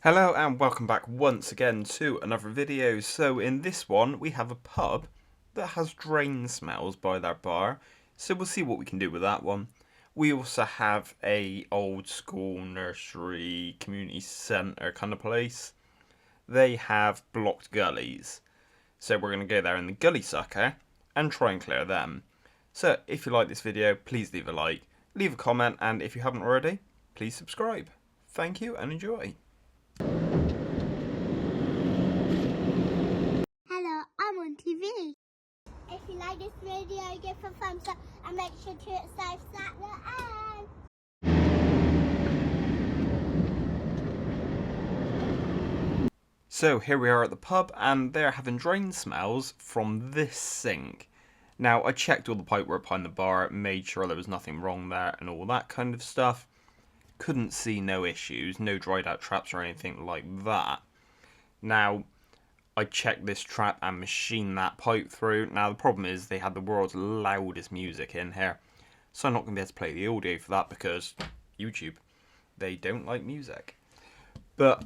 Hello and welcome back once again to another video. So in this one we have a pub that has drain smells by their bar, so we'll see what we can do with that one. We also have a old school nursery community centre kind of place. They have blocked gullies, so we're going to go there in the gully sucker and try and clear them. So if you like this video, please leave a like, leave a comment, and if you haven't already, please subscribe. Thank you and enjoy. Hello, I'm on TV. If you like this video, give a thumbs up and make sure to hit subscribe at the end. So here we are at the pub and they're having drain smells from this sink. Now I checked all the pipework behind the bar, made sure there was nothing wrong there and all that kind of stuff. Couldn't see no issues, no dried out traps or anything like that. Now I checked this trap and machined that pipe through. Now the problem is they had the world's loudest music in here, so I'm not going to be able to play the audio for that because YouTube, they don't like music. But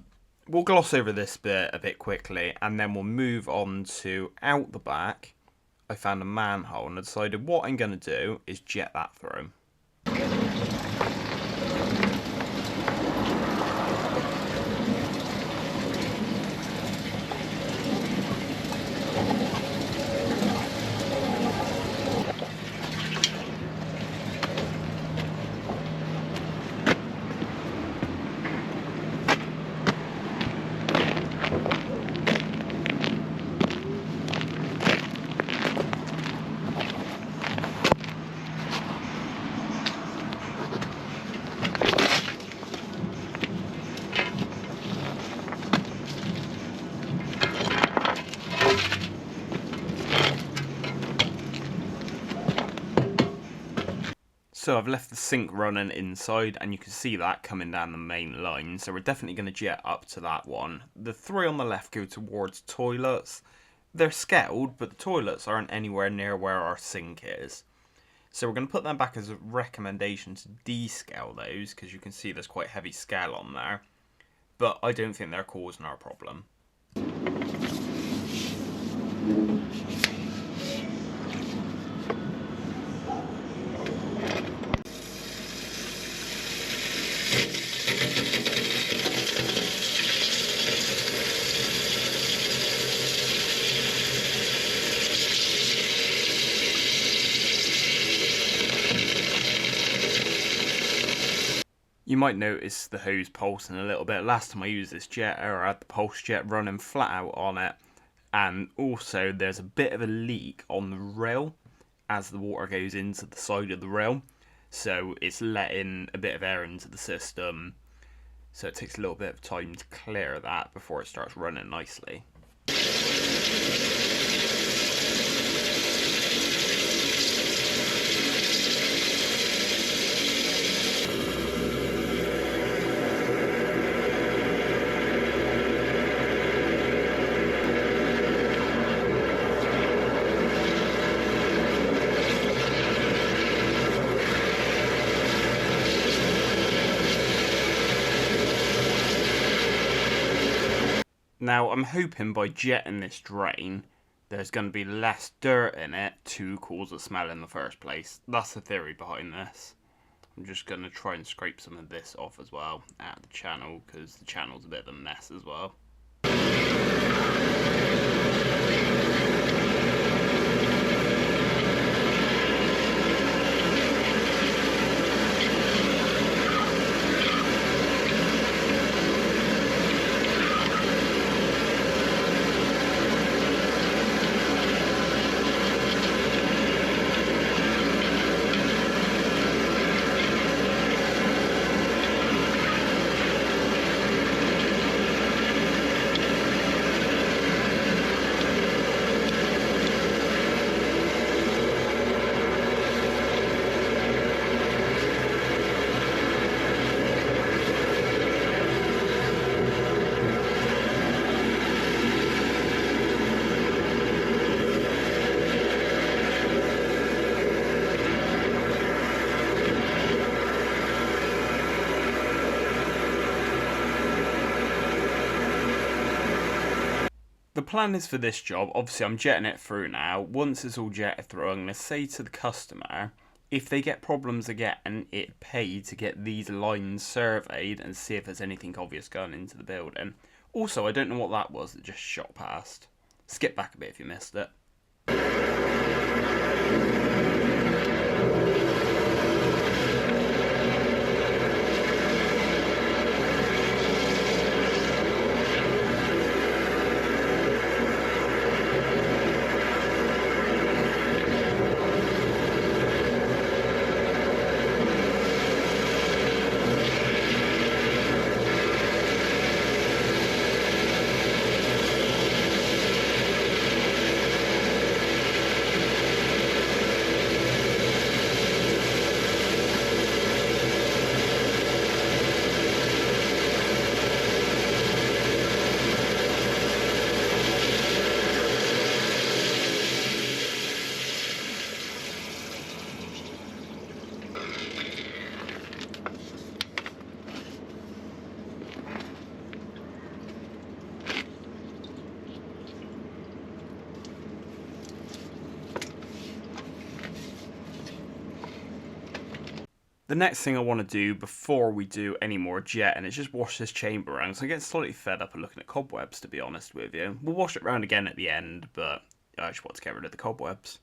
we'll gloss over this bit a bit quickly and then we'll move on to out the back. I found a manhole and I decided what I'm going to do is jet that through. So I've left the sink running inside and you can see that coming down the main line. So we're definitely going to jet up to that one. The three on the left go towards toilets. They're scaled, but the toilets aren't anywhere near where our sink is. So we're going to put them back as a recommendation to descale those because you can see there's quite heavy scale on there. But I don't think they're causing our problem. You might notice the hose pulsing a little bit. Last time I used this jet, I had the pulse jet running flat out on it. And also there's a bit of a leak on the rail as the water goes into the side of the rail. So it's letting a bit of air into the system. So it takes a little bit of time to clear that before it starts running nicely. Now, I'm hoping by jetting this drain, there's going to be less dirt in it to cause a smell in the first place. That's the theory behind this. I'm just going to try and scrape some of this off as well out of the channel, because the channel's a bit of a mess as well. The plan is for this job, obviously I'm jetting it through now. Once it's all jetted through, I'm going to say to the customer, if they get problems again, it pay to get these lines surveyed and see if there's anything obvious going into the building. Also, I don't know what that was that just shot past. Skip back a bit if you missed it. The next thing I want to do before we do any more jetting is just wash this chamber around, because I get slightly fed up of looking at cobwebs, to be honest with you. We'll wash it around again at the end, but I just want to get rid of the cobwebs.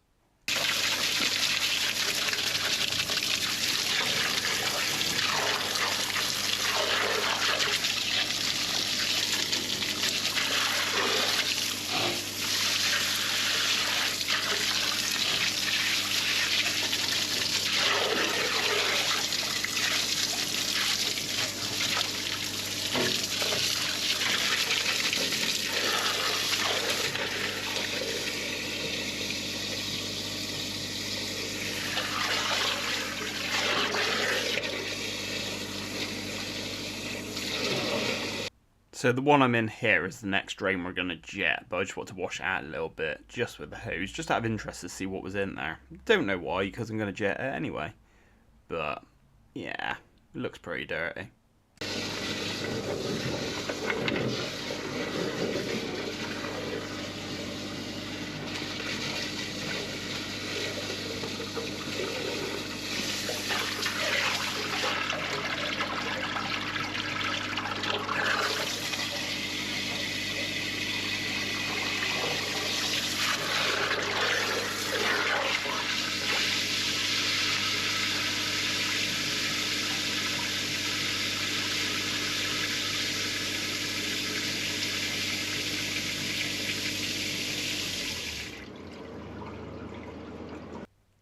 So the one I'm in here is the next drain we're going to jet, but I just want to wash it out a little bit, just with the hose, just out of interest to see what was in there. Don't know why, because I'm going to jet it anyway. But, yeah, it looks pretty dirty.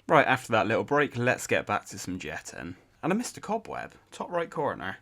Right, after that little break, let's get back to some jetting. And I missed a cobweb, top right corner.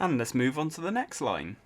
And let's move on to the next line.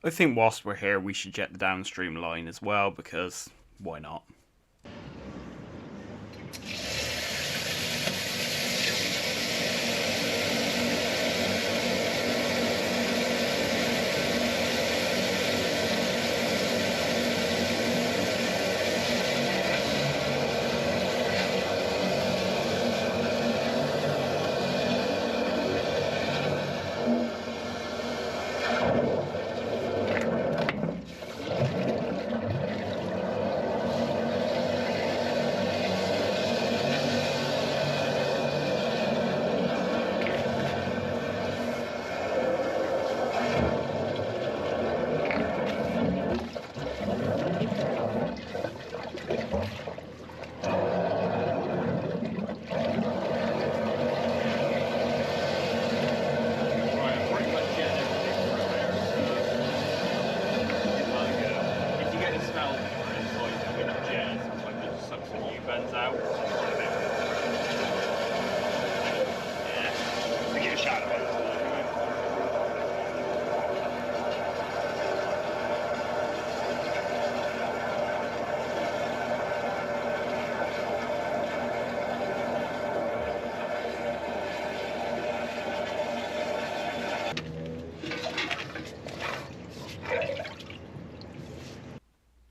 I think whilst we're here we should jet the downstream line as well, because why not?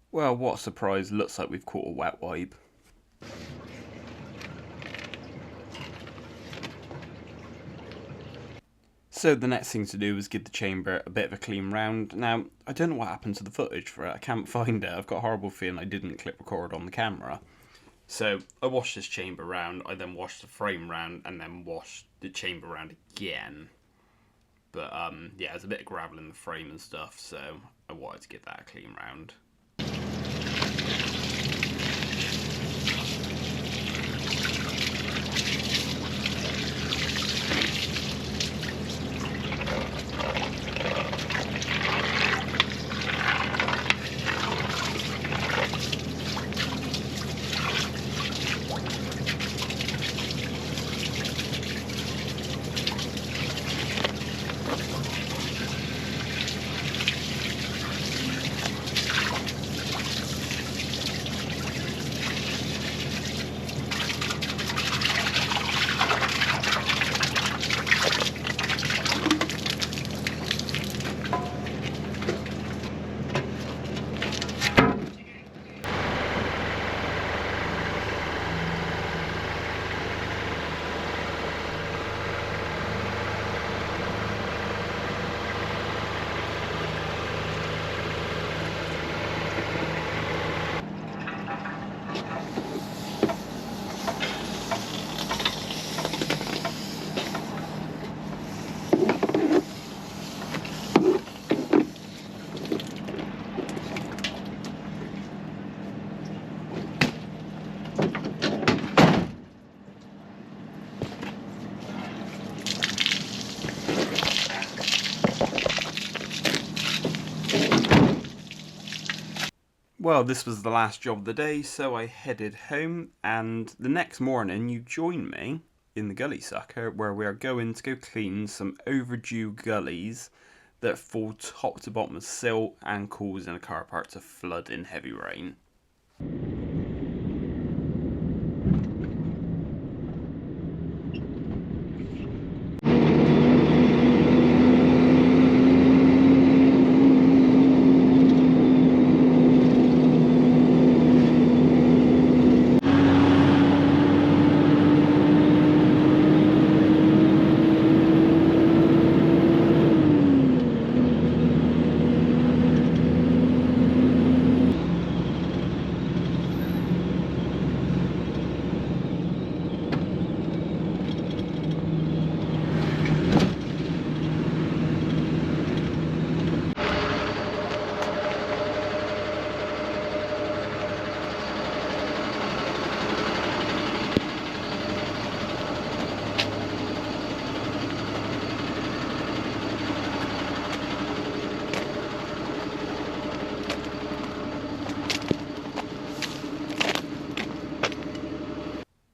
Well, what a surprise, looks like we've caught a wet wipe. So the next thing to do is give the chamber a bit of a clean round. Now, I don't know what happened to the footage for it, I can't find it. I've got a horrible feeling I didn't clip record on the camera. So I washed this chamber round, I then washed the frame round, and then washed the chamber round again. But yeah, there's a bit of gravel in the frame and stuff, so I wanted to give that a clean round. Well, this was the last job of the day, so I headed home, and the next morning you join me in the gully sucker, where we are going to go clean some overdue gullies that fall top to bottom of silt and causing a car park to flood in heavy rain.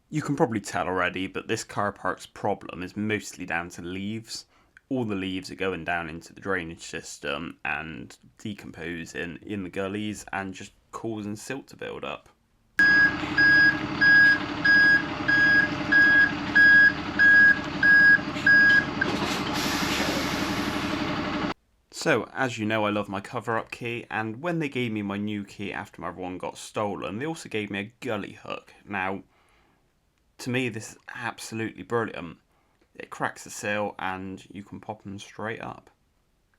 You can probably tell already, but this car park's problem is mostly down to leaves. all the leaves are going down into the drainage system and decomposing in the gullies and just causing silt to build up. So, as you know, I love my cover-up key, and when they gave me my new key after my other one got stolen, they also gave me a gully hook. Now, to me, this is absolutely brilliant. It cracks the seal, and you can pop them straight up.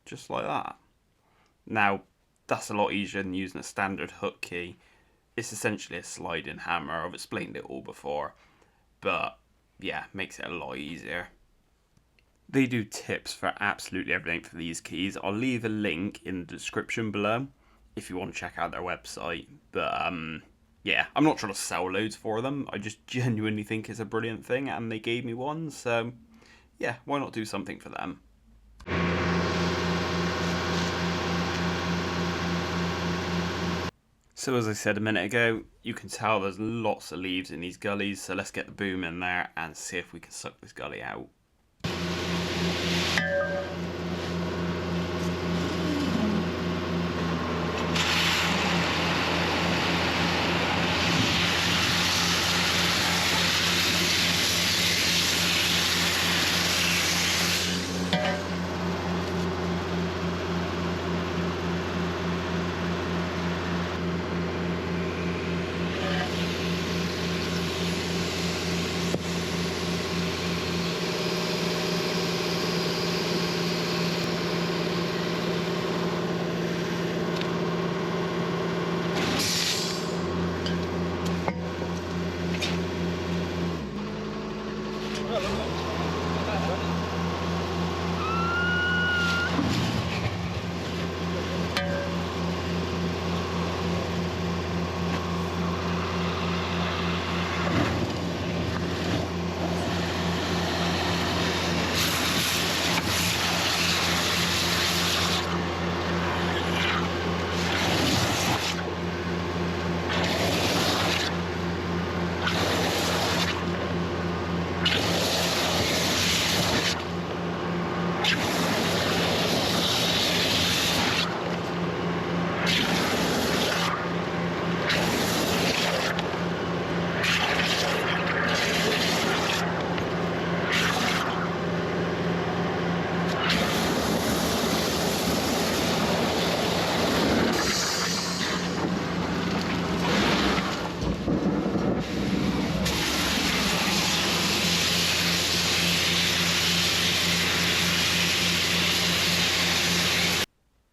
Just like that. Now, that's a lot easier than using a standard hook key. It's essentially a sliding hammer. I've explained it all before. But, yeah, makes it a lot easier. They do tips for absolutely everything for these keys. I'll leave a link in the description below if you want to check out their website. But yeah, I'm not trying to sell loads for them. I just genuinely think it's a brilliant thing and they gave me one. So yeah, why not do something for them? So as I said a minute ago, you can tell there's lots of leaves in these gullies. So let's get the boom in there and see if we can suck this gully out.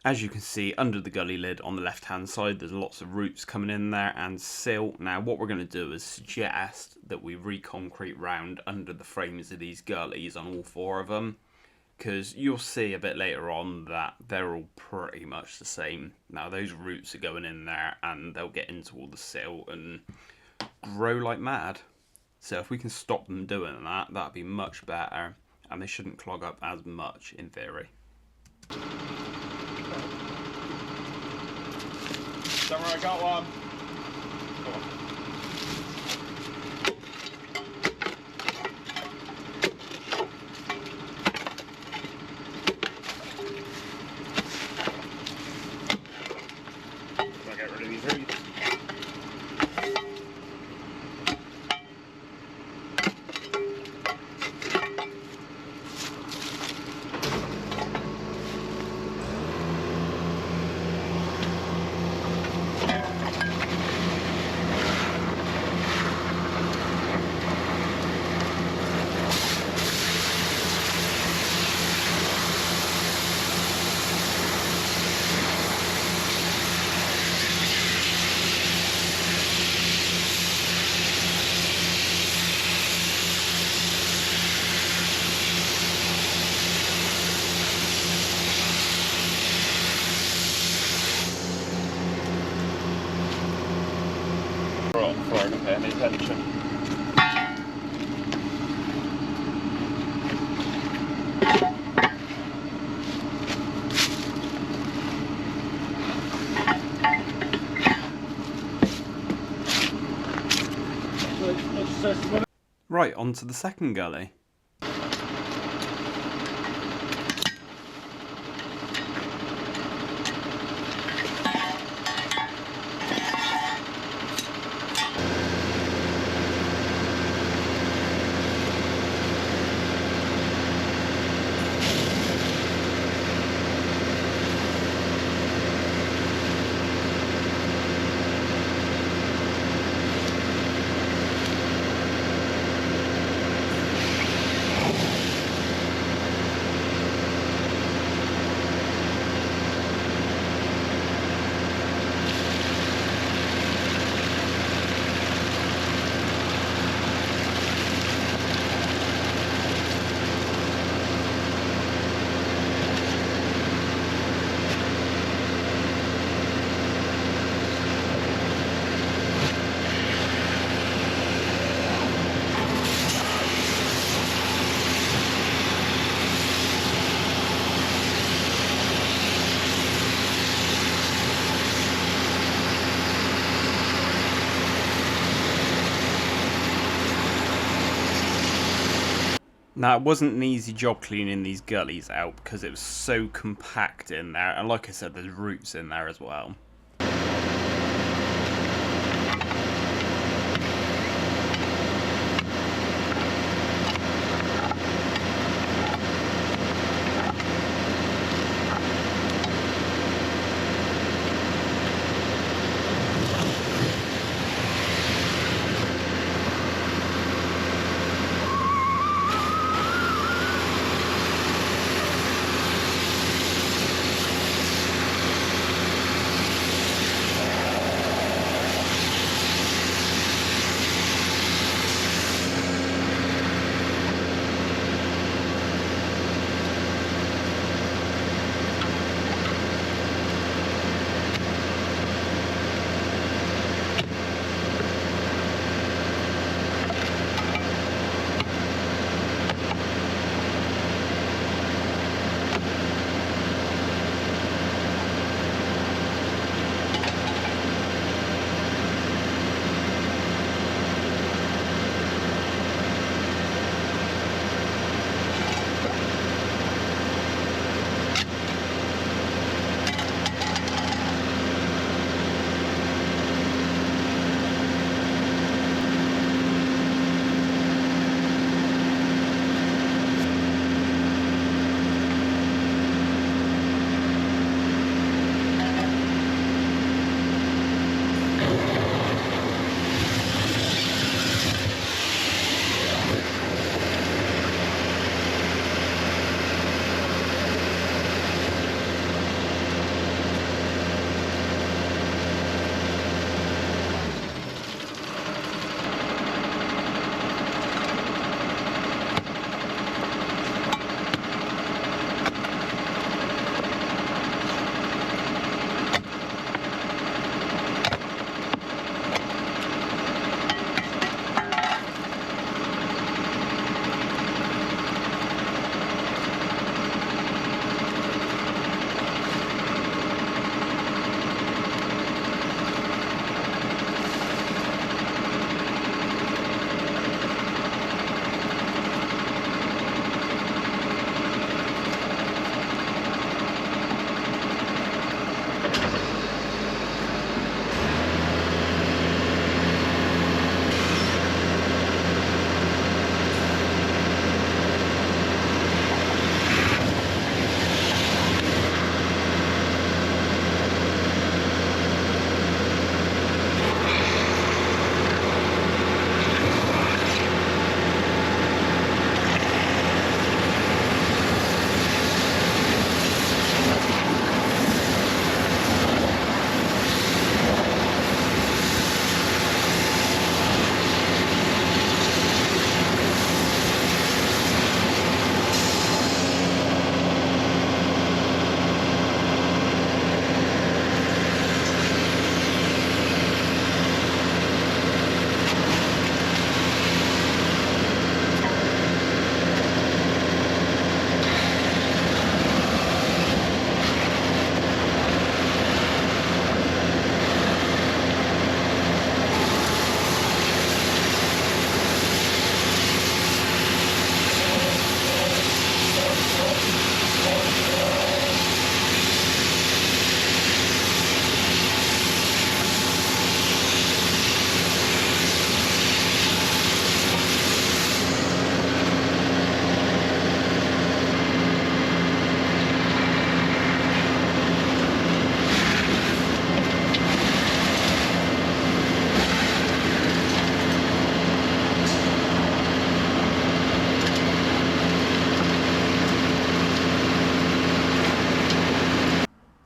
As you can see, under the gully lid on the left hand side, there's lots of roots coming in there and silt. Now what we're going to do is suggest that we reconcrete round under the frames of these gullies on all four of them, because you'll see a bit later on that they're all pretty much the same. Now those roots are going in there and they'll get into all the silt and grow like mad. So if we can stop them doing that, that'd be much better, and they shouldn't clog up as much in theory. Don't worry, I got one. Go on. I'll get rid of these roots. Before I don't pay any attention. Right, on to the second gully. Now, it wasn't an easy job cleaning these gullies out because it was so compact in there, and like I said, there's roots in there as well.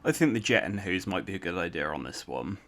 I think the jet and hose might be a good idea on this one.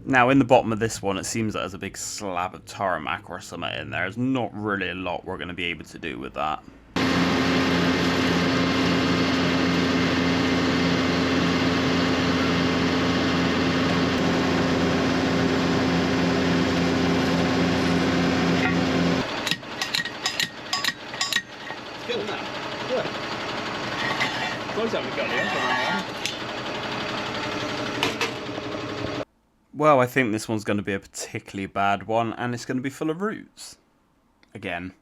Now, in the bottom of this one, it seems that there's a big slab of tarmac or something in there. There's not really a lot we're going to be able to do with that. Good, isn't it? Good. Close that with Gully, Well, I think this one's going to be a particularly bad one, and it's going to be full of roots. Again.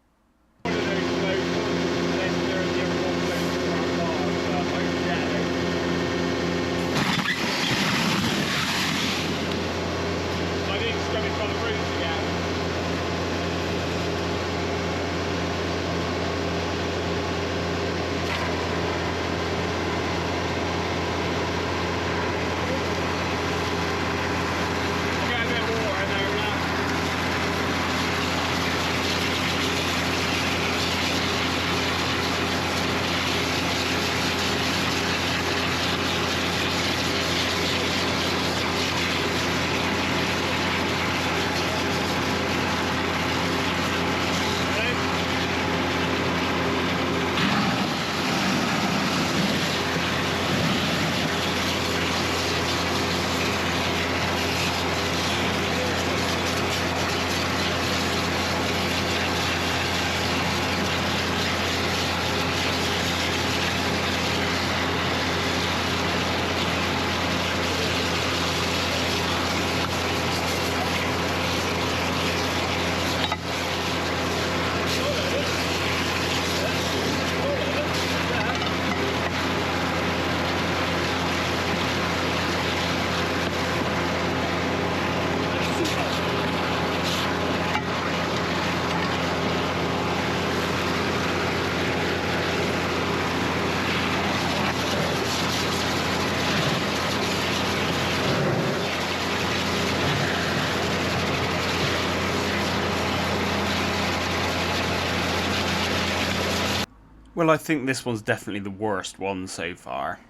Well, I think this one's definitely the worst one so far.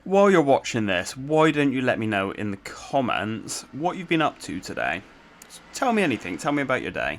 While you're watching this, why don't you let me know in the comments what you've been up to today? Tell me anything, tell me about your day.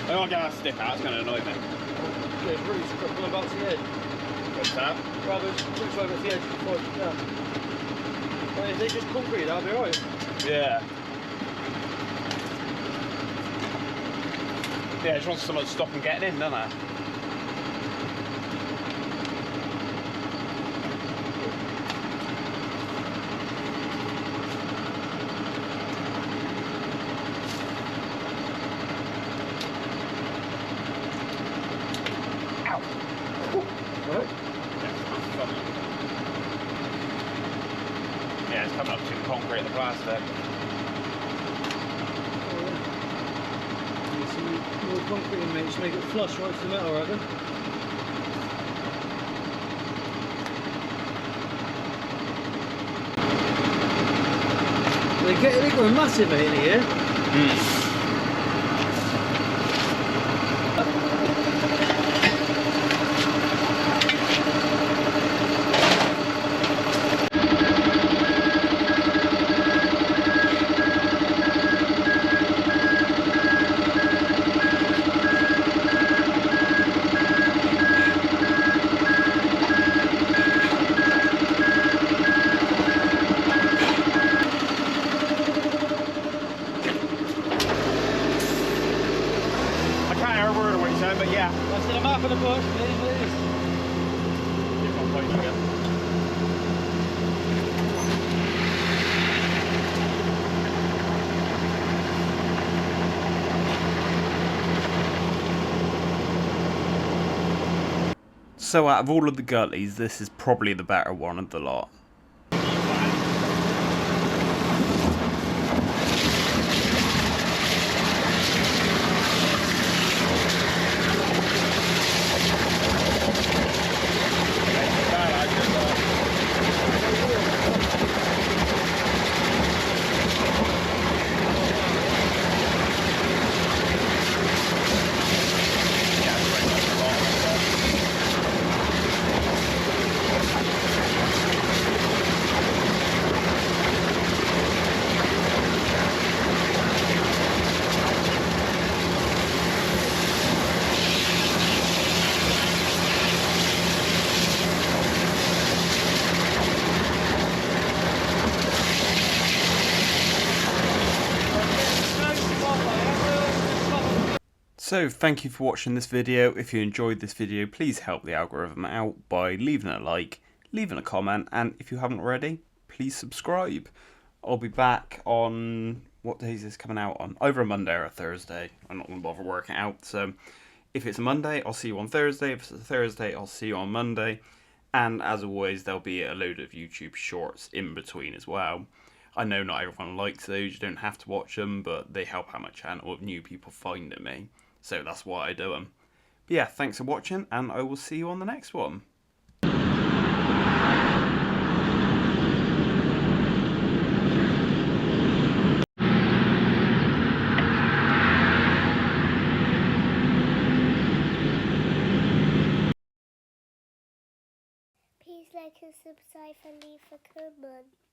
I don't get that stick out, it's going to annoy me. Yeah, it's really stuck on about the edge. What's that? Rather push over the edge before you can. Well, if they just concrete, that'll be alright. Yeah. Yeah, I just want someone to stop and getting in, don't I? Yeah, it's coming up to the concrete and the plastic. Some more concrete in, mate, to make it flush right to the metal, I reckon. They're going massive, mate, in here. But yeah. I said I'm out for the bush, please. Different place again. So out of all of the Gullies, this is probably the better one of the lot. So thank you for watching this video. If you enjoyed this video, please help the algorithm out by leaving a like, leaving a comment, and if you haven't already, please subscribe. I'll be back on, what day is this coming out on? Either a Monday or a Thursday. I'm not going to bother working out. So if it's a Monday, I'll see you on Thursday. If it's a Thursday, I'll see you on Monday. And as always, there'll be a load of YouTube shorts in between as well. I know not everyone likes those, you don't have to watch them, but they help out my channel with new people finding me. So that's why I do them. But yeah, thanks for watching, and I will see you on the next one. Please like and subscribe and leave a comment.